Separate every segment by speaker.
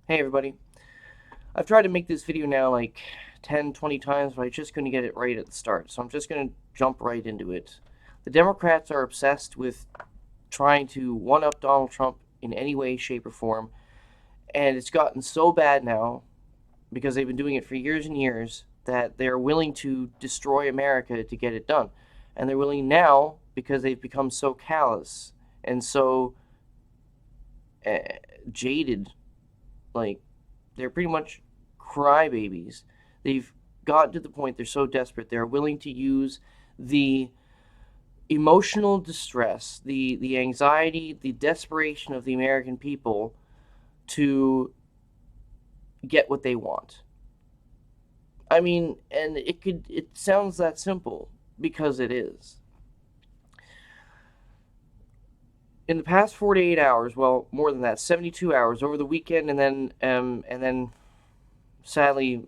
Speaker 1: Hey everybody. I've tried to make this video now like 10, 20 times, but I just couldn't get it right at the start. So I'm just going to jump right into it. The Democrats are obsessed with trying to one-up Donald Trump in any way, shape, or form. And it's gotten so bad now, because they've been doing it for years and years, that they're willing to destroy America to get it done. And they're willing now because they've become so callous and so uh, jaded. Like, they're pretty much crybabies. They've gotten to the point they're so desperate they're willing to use the emotional distress, the anxiety, the desperation of the American people to get what they want. I mean, and it sounds that simple because it is. In the past 48 hours, well, more than that, 72 hours over the weekend, and then sadly,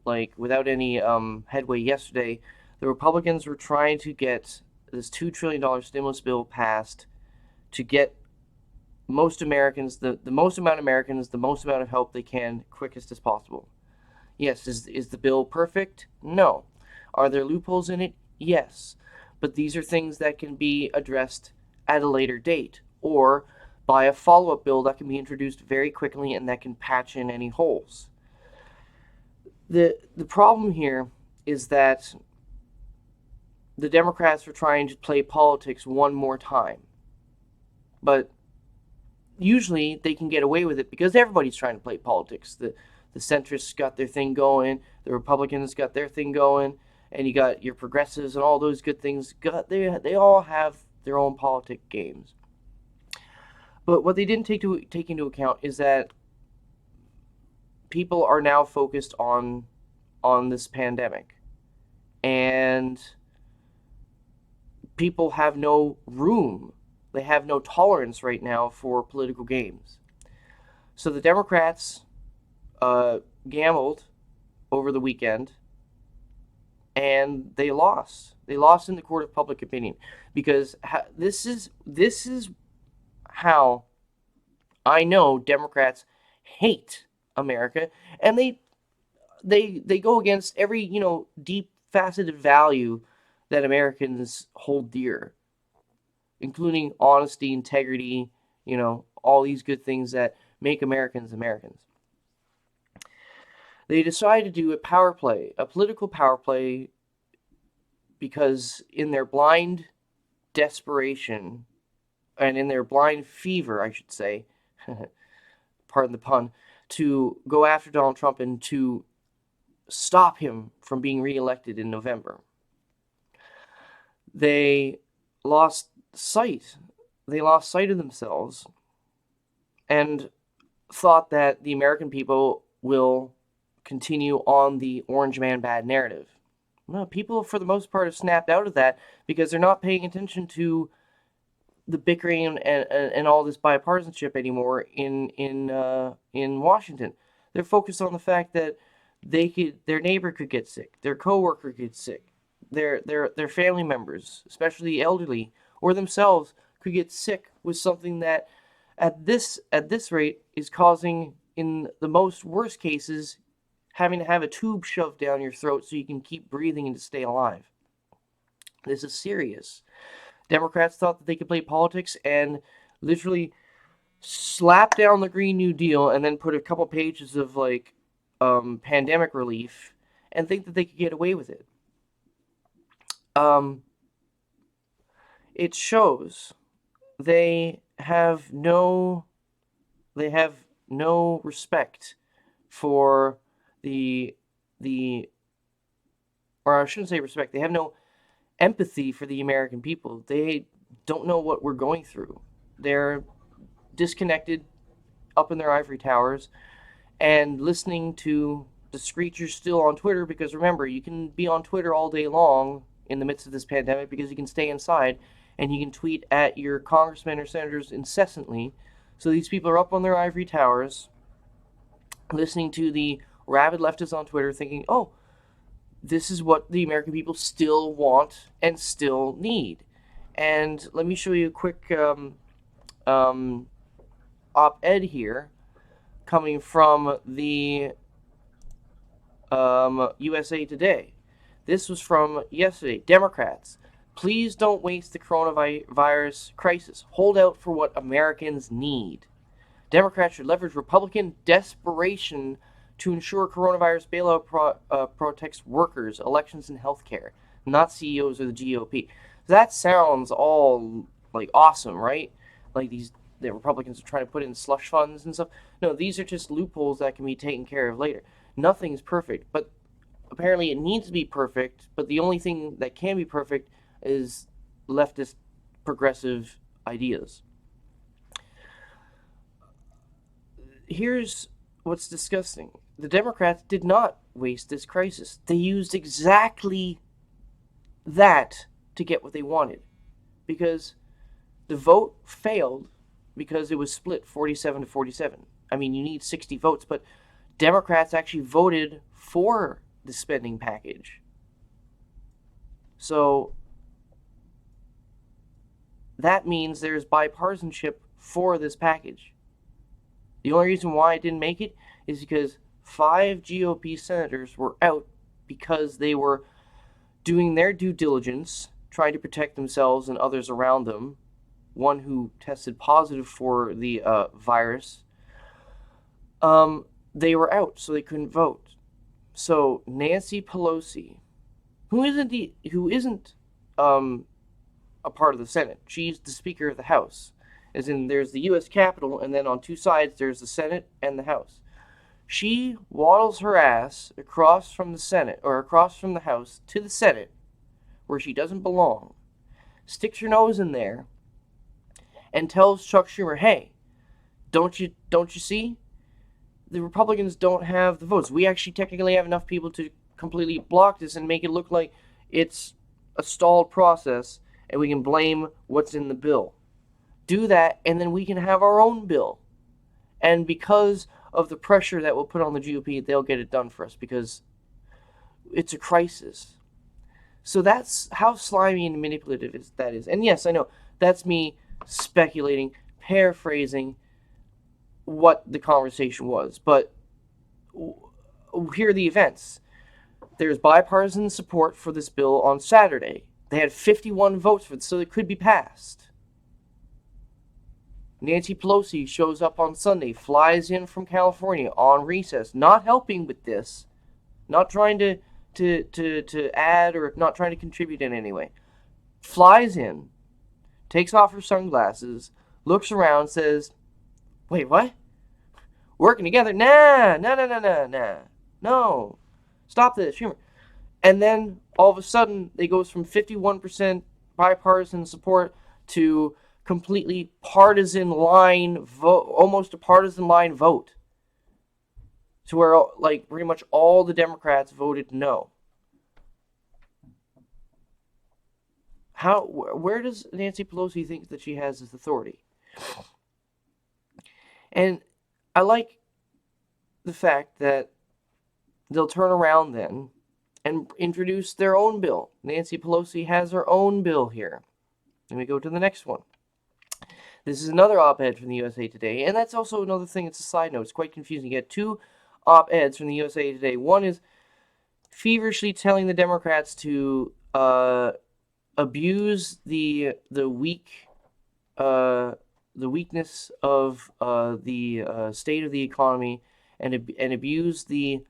Speaker 1: like without any headway yesterday, the Republicans were trying to get this $2 trillion stimulus bill passed to get most Americans, the most amount of Americans, the most amount of help they can, quickest as possible. Yes, is the bill perfect? No. Are there loopholes in it? Yes. But these are things that can be addressed at a later date, or by a follow-up bill that can be introduced very quickly and that can patch in any holes. The problem here is that the Democrats are trying to play politics one more time. But usually they can get away with it because everybody's trying to play politics. The centrists got their thing going, the Republicans got their thing going, and you got your progressives and all those good things. They all have their own politic games. But what they didn't take into account is that people are now focused on this pandemic, and people have no room. They have no tolerance right now for political games. So the Democrats gambled over the weekend, and they lost. They lost in the court of public opinion because this is how I know Democrats hate America, and they go against every deep faceted value that Americans hold dear, including honesty, integrity, all these good things that make Americans Americans. They decided to do a power play, a political power play, because in their blind desperation, and in their blind fever, I should say, pardon the pun, to go after Donald Trump and to stop him from being reelected in November. They lost sight. They lost sight of themselves and thought that the American people will continue on the Orange Man bad narrative. No, people for the most part have snapped out of that because they're not paying attention to the bickering and all this bipartisanship anymore in Washington. They're focused on the fact that their neighbor could get sick, their coworker could get sick, their family members, especially the elderly, or themselves could get sick with something that at this rate is causing, in the most worst cases, having to have a tube shoved down your throat so you can keep breathing and to stay alive. This is serious. Democrats thought that they could play politics and literally slap down the Green New Deal and then put a couple pages of pandemic relief and think that they could get away with it. It shows they have no respect for the or I shouldn't say respect. They have no empathy for the American people. They don't know what we're going through. They're disconnected up in their ivory towers and listening to the screechers still on Twitter, because remember, you can be on Twitter all day long in the midst of this pandemic because you can stay inside and you can tweet at your congressmen or senators incessantly. So these people are up on their ivory towers listening to the rabid leftists on Twitter thinking, oh, this is what the American people still want and still need. And let me show you a quick op-ed here coming from the USA Today. This was from yesterday. Democrats, please don't waste the coronavirus crisis. Hold out for what Americans need. Democrats should leverage Republican desperation to ensure coronavirus bailout protects workers, elections, and healthcare, not CEOs or the GOP. That sounds all like awesome, right? Like the Republicans are trying to put in slush funds and stuff. No, these are just loopholes that can be taken care of later. Nothing's perfect, but apparently it needs to be perfect. But the only thing that can be perfect is leftist progressive ideas. Here's what's disgusting. The Democrats did not waste this crisis. They used exactly that to get what they wanted. Because the vote failed because it was split 47 to 47. I mean, you need 60 votes, but Democrats actually voted for the spending package. So that means there's bipartisanship for this package. The only reason why it didn't make it is because 5 GOP senators were out because they were doing their due diligence, trying to protect themselves and others around them. One who tested positive for the virus. They were out, so they couldn't vote. So Nancy Pelosi, who isn't a part of the Senate, she's the Speaker of the House. As in, there's the U.S. Capitol, and then on two sides there's the Senate and the House. She waddles her ass across from the Senate, or across from the House to the Senate, where she doesn't belong, sticks her nose in there, and tells Chuck Schumer, "Hey, don't you see? The Republicans don't have the votes. We actually technically have enough people to completely block this and make it look like it's a stalled process, and we can blame what's in the bill. Do that, and then we can have our own bill. And because of the pressure that we'll put on the GOP, they'll get it done for us because it's a crisis." So that's how slimy and manipulative that is. And yes, I know that's me speculating, paraphrasing what the conversation was. But here are the events. There's bipartisan support for this bill on Saturday. They had 51 votes for it, so it could be passed. Nancy Pelosi shows up on Sunday, flies in from California on recess, not helping with this, not trying to add or not trying to contribute in any way. Flies in, takes off her sunglasses, looks around, says, "Wait, what? Working together? Nah. No. Stop this, Schumer." And then all of a sudden, it goes from 51% bipartisan support to completely partisan line vote, almost a partisan line vote, to where like pretty much all the Democrats voted no. Where does Nancy Pelosi think that she has this authority? And I like the fact that they'll turn around then and introduce their own bill. Nancy Pelosi has her own bill here. Let me go to the next one. This is another op-ed from the USA Today, and that's also another thing. It's a side note. It's quite confusing. You get 2 op-eds from the USA Today. One is feverishly telling the Democrats to abuse the weakness of the state of the economy and abuse the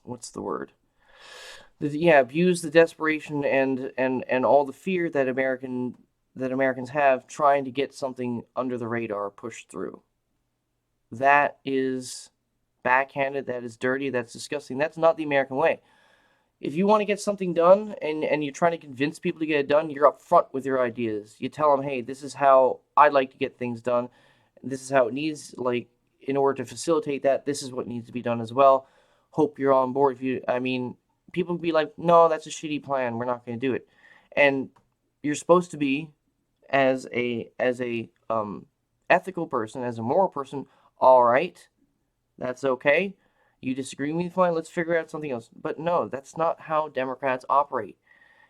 Speaker 1: what's the word? Abuse the desperation and all the fear that Americans have trying to get something under the radar pushed through. That is backhanded, that is dirty, that's disgusting. That's not the American way. If you want to get something done and you're trying to convince people to get it done, you're up front with your ideas. You tell them, "Hey, this is how I'd like to get things done. This is how it needs, like, in order to facilitate that, this is what needs to be done as well. Hope you're on board." People would be like, "No, that's a shitty plan. We're not going to do it." And you're supposed to be, as a ethical person, as a moral person, all right, that's okay. You disagree with me, fine. Let's figure out something else. But no, that's not how Democrats operate.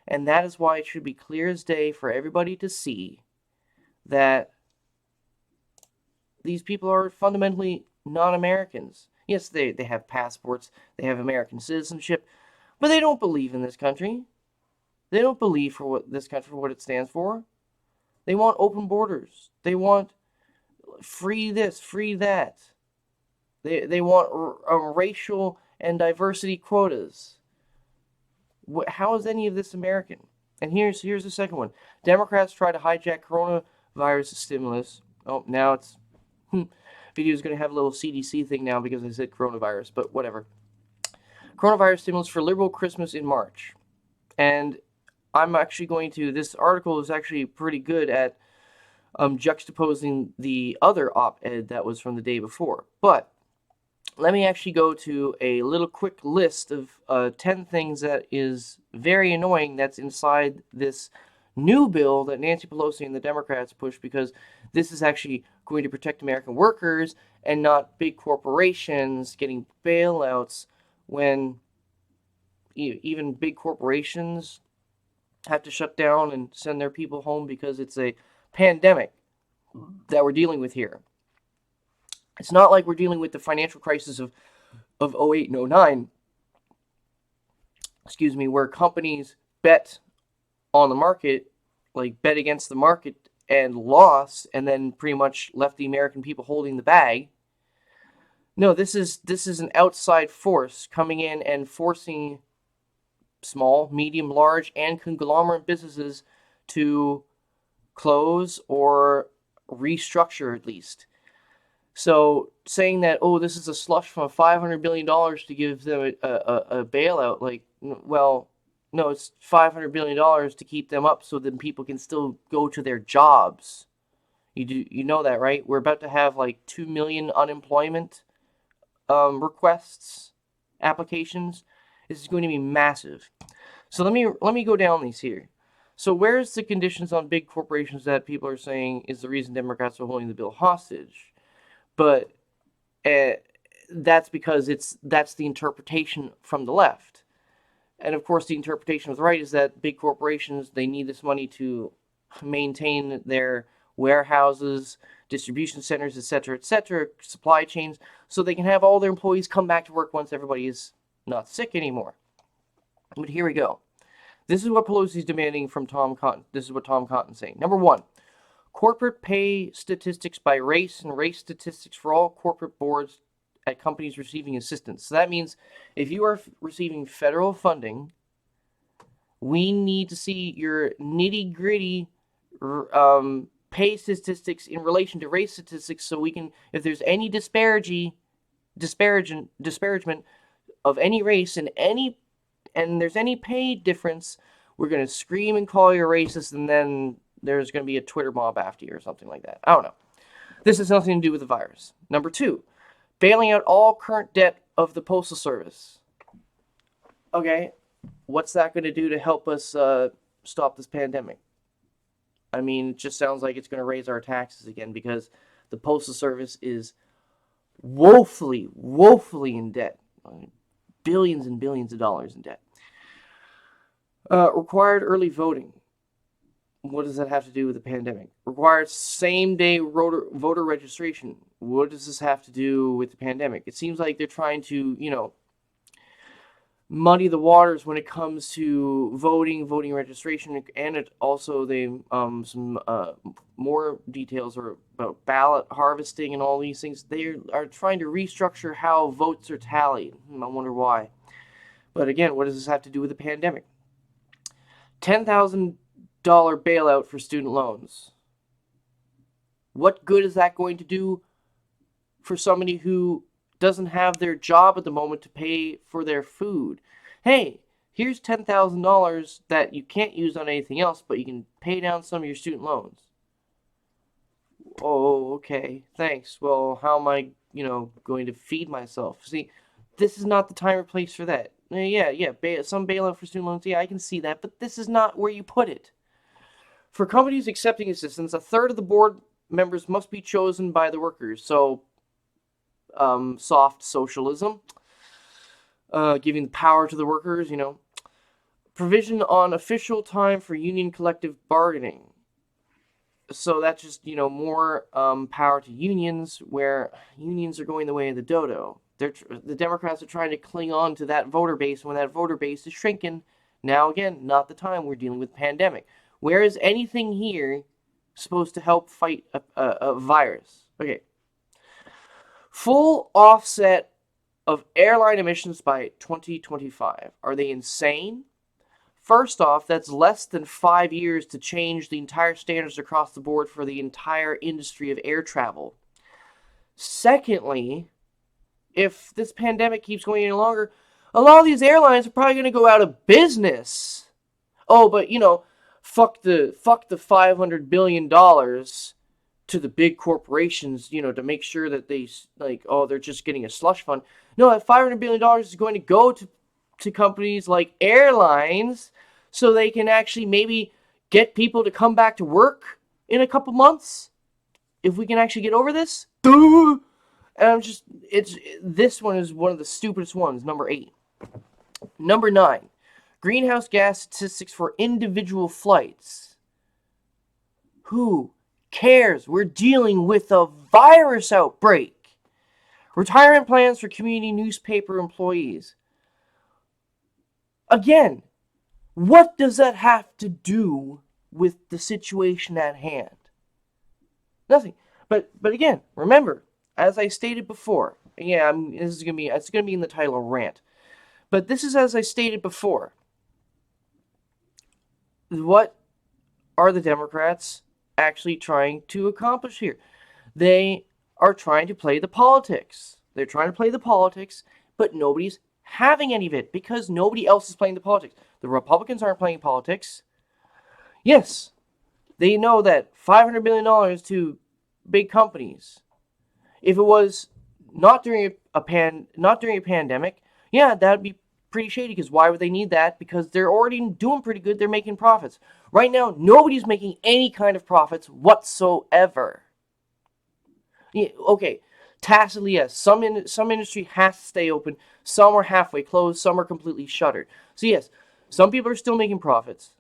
Speaker 1: And that is why it should be clear as day for everybody to see that these people are fundamentally non-Americans. Yes, they have passports, they have American citizenship, but they don't believe in this country. They don't believe for what this country, for what it stands for. They want open borders. They want free this, free that. They want racial and diversity quotas. How is any of this American? And here's the second one. Democrats try to hijack coronavirus stimulus. Oh, now it's video's going to have a little CDC thing now because I said coronavirus, but whatever. Coronavirus stimulus for liberal Christmas in March. And I'm actually going to, this article is actually pretty good at juxtaposing the other op-ed that was from the day before. But let me actually go to a little quick list of 10 things that is very annoying that's inside this new bill that Nancy Pelosi and the Democrats pushed, because this is actually going to protect American workers and not big corporations getting bailouts when even big corporations have to shut down and send their people home because it's a pandemic that we're dealing with here. It's not like we're dealing with the financial crisis of 08 and 09, where companies bet on the market, like bet against the market and lost, and then pretty much left the American people holding the bag. No, this is an outside force coming in and forcing small, medium, large, and conglomerate businesses to close or restructure at least. So saying that, oh, this is a slush from $500 billion to give them a bailout, like, well, no, it's $500 billion to keep them up so that people can still go to their jobs. You know that, right? We're about to have like 2 million unemployment requests, applications. This is going to be massive. So let me go down these here. So where's the conditions on big corporations that people are saying is the reason Democrats are holding the bill hostage? But that's because that's the interpretation from the left. And of course, the interpretation of the right is that big corporations, they need this money to maintain their warehouses, distribution centers, etc., supply chains, so they can have all their employees come back to work once everybody is not sick anymore. But here we go. This is what Pelosi's demanding from Tom Cotton. This is what Tom Cotton's saying. Number one, corporate pay statistics by race and race statistics for all corporate boards at companies receiving assistance. So that means if you are receiving federal funding, we need to see your nitty-gritty pay statistics in relation to race statistics, so we can, if there's any disparagement of any race and there's any pay difference, we're going to scream and call you racist, and then there's going to be a Twitter mob after you or something like that. I don't know. This has nothing to do with the virus. Number two, bailing out all current debt of the Postal Service. Okay, what's that going to do to help us stop this pandemic? I mean, it just sounds like it's going to raise our taxes again, because the Postal Service is woefully in debt. Billions and billions of dollars in debt. Required early voting. What does that have to do with the pandemic? Required same-day voter registration. What does this have to do with the pandemic? It seems like they're trying to, muddy the waters when it comes to voting registration, and also some more details are about ballot harvesting and all these things. They are trying to restructure how votes are tallied. I wonder why. But again, what does this have to do with the pandemic? $10,000 bailout for student loans. What good is that going to do for somebody who doesn't have their job at the moment to pay for their food? Hey, here's $10,000 that you can't use on anything else, but you can pay down some of your student loans. Oh, okay, thanks. Well, how am I, going to feed myself? See, this is not the time or place for that. Yeah, some bailout for student loans, yeah, I can see that, but this is not where you put it. For companies accepting assistance, a third of the board members must be chosen by the workers. So, soft socialism, giving the power to the workers, Provision on official time for union collective bargaining. So that's just, more power to unions, where unions are going the way of the dodo. The Democrats are trying to cling on to that voter base when that voter base is shrinking. Now, again, not the time. We're dealing with pandemic. Where is anything here supposed to help fight a virus? Okay. Full offset of airline emissions by 2025. Are they insane? First off, that's less than 5 years to change the entire standards across the board for the entire industry of air travel. Secondly, if this pandemic keeps going any longer, a lot of these airlines are probably going to go out of business. Oh, but fuck the $500 billion to the big corporations, to make sure that they they're just getting a slush fund. No, that $500 billion is going to go to companies like airlines, so they can actually maybe get people to come back to work in a couple months, if we can actually get over this. Duh! And this one is one of the stupidest ones, number 8. Number 9, greenhouse gas statistics for individual flights. Who cares? We're dealing with a virus outbreak. Retirement plans for community newspaper employees. Again, what does that have to do with the situation at hand? Nothing. But again, remember, as I stated before, it's gonna be in the title, rant. But this is as I stated before. What are the Democrats actually trying to accomplish here? They are trying to play the politics. They're trying to play the politics, but nobody's having any of it because nobody else is playing the politics. The Republicans aren't playing politics. Yes, they know that $500 billion to big companies. If it was not during a pandemic, yeah, that would be pretty shady, because why would they need that? Because they're already doing pretty good. They're making profits. Right now, nobody's making any kind of profits whatsoever. Yeah, okay, tacitly, yes. Some industry has to stay open. Some are halfway closed. Some are completely shuttered. So yes, some people are still making profits.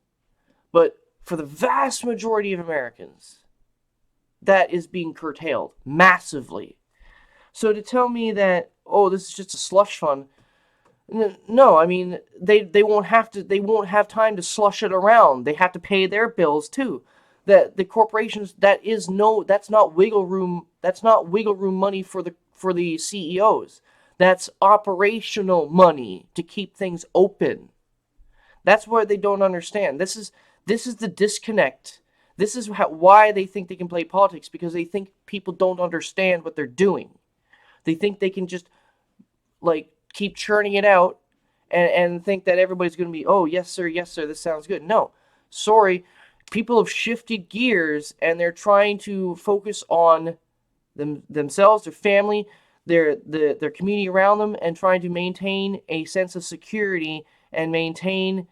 Speaker 1: But for the vast majority of Americans, that is being curtailed massively. So to tell me that, oh, this is just a slush fund, no, I mean, they won't have time to slush it around. They have to pay their bills too. The corporations, that's not wiggle room. That's not wiggle room money for the CEOs. That's operational money to keep things open. That's what they don't understand. This is the disconnect. This is why they think they can play politics, because they think people don't understand what they're doing. They think they can just keep churning it out and think that everybody's going to be, oh, yes, sir, this sounds good. No, sorry. People have shifted gears, and they're trying to focus on themselves, their family, their community around them, and trying to maintain a sense of security and maintain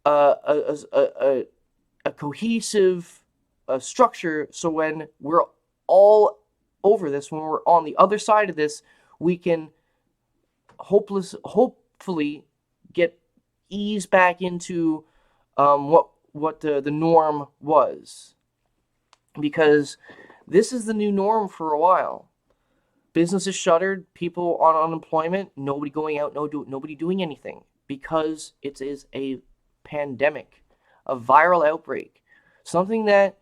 Speaker 1: a cohesive structure, so when we're all over this, when we're on the other side of this, we can hopefully get eased back into what the norm was, because this is the new norm for a while. Businesses shuttered, people on unemployment, nobody going out, nobody doing anything, because it is a pandemic, a viral outbreak, something that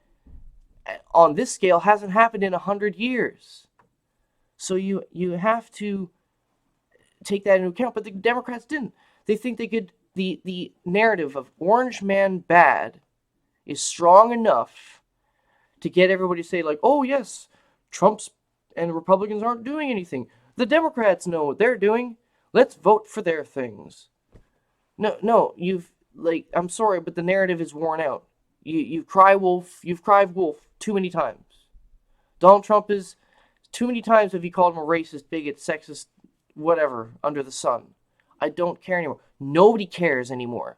Speaker 1: on this scale hasn't happened in 100 years. So you have to take that into account. But the Democrats didn't. They think they could. The narrative of Orange Man bad is strong enough to get everybody to say, like, oh yes, Trump's and Republicans aren't doing anything. The Democrats know what they're doing. Let's vote for their things. No, I'm sorry, but the narrative is worn out. You've cried wolf too many times. Donald Trump is, too many times have you called him a racist, bigot, sexist, whatever, under the sun. I don't care anymore. Nobody cares anymore.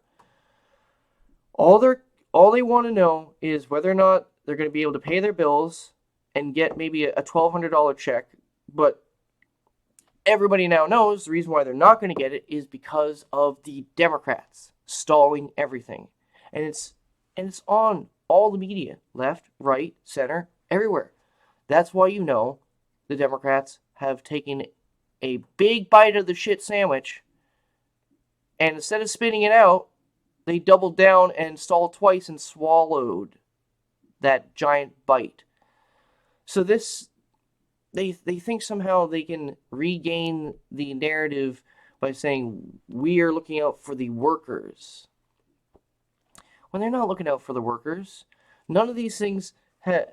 Speaker 1: All they want to know is whether or not they're going to be able to pay their bills and get maybe a $1,200 check. But everybody now knows the reason why they're not going to get it is because of the Democrats stalling everything. And it's on All the media, left, right, center, everywhere. That's why you know the Democrats have taken a big bite of the shit sandwich, and instead of spitting it out, they doubled down and stalled twice and swallowed that giant bite. So they think somehow they can regain the narrative by saying we are looking out for the workers, when they're not looking out for the workers. None of these things have,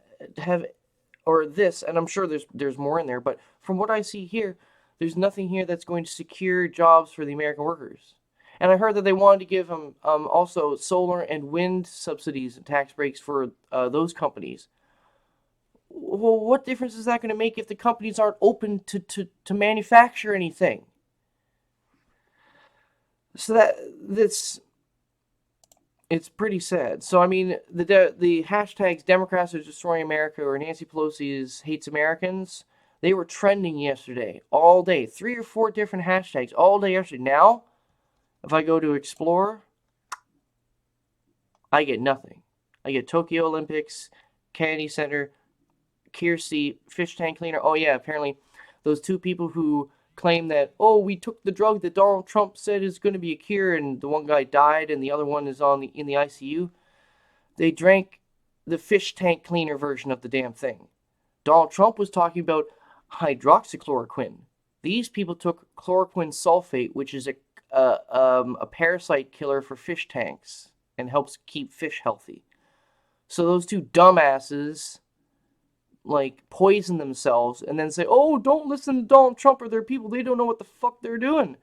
Speaker 1: or this, and I'm sure there's more in there, but from what I see here, there's nothing here that's going to secure jobs for the American workers. And I heard that they wanted to give them also solar and wind subsidies and tax breaks for those companies. Well, what difference is that going to make if the companies aren't open to manufacture anything? So that's it's pretty sad. So I mean, the hashtags Democrats are destroying America or Nancy Pelosi hates Americans, they were trending yesterday all day. 3 or 4 different hashtags all day yesterday. Now, if I go to Explore, I get nothing. I get Tokyo Olympics, Kennedy Center, Kiersey, fish tank cleaner. Oh yeah, apparently those 2 people who claim that, oh, we took the drug that Donald Trump said is going to be a cure, and the one guy died and the other one is in the ICU. They drank the fish tank cleaner version of the damn thing. Donald Trump was talking about hydroxychloroquine. These people took chloroquine sulfate, which is a parasite killer for fish tanks and helps keep fish healthy. So those 2 dumbasses like poison themselves and then say, oh, don't listen to Donald Trump or their people. They don't know what the fuck they're doing.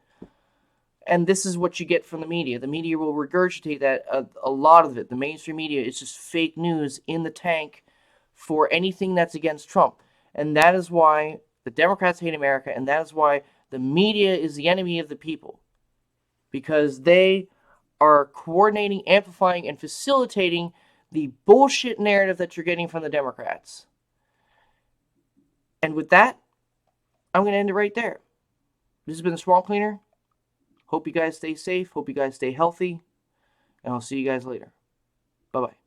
Speaker 1: And this is what you get from the media. The media will regurgitate that, a lot of it. The mainstream media is just fake news in the tank for anything that's against Trump. And that is why the Democrats hate America, and that is why the media is the enemy of the people. Because they are coordinating, amplifying, and facilitating the bullshit narrative that you're getting from the Democrats. And with that, I'm going to end it right there. This has been the Swamp Cleaner. Hope you guys stay safe. Hope you guys stay healthy. And I'll see you guys later. Bye-bye.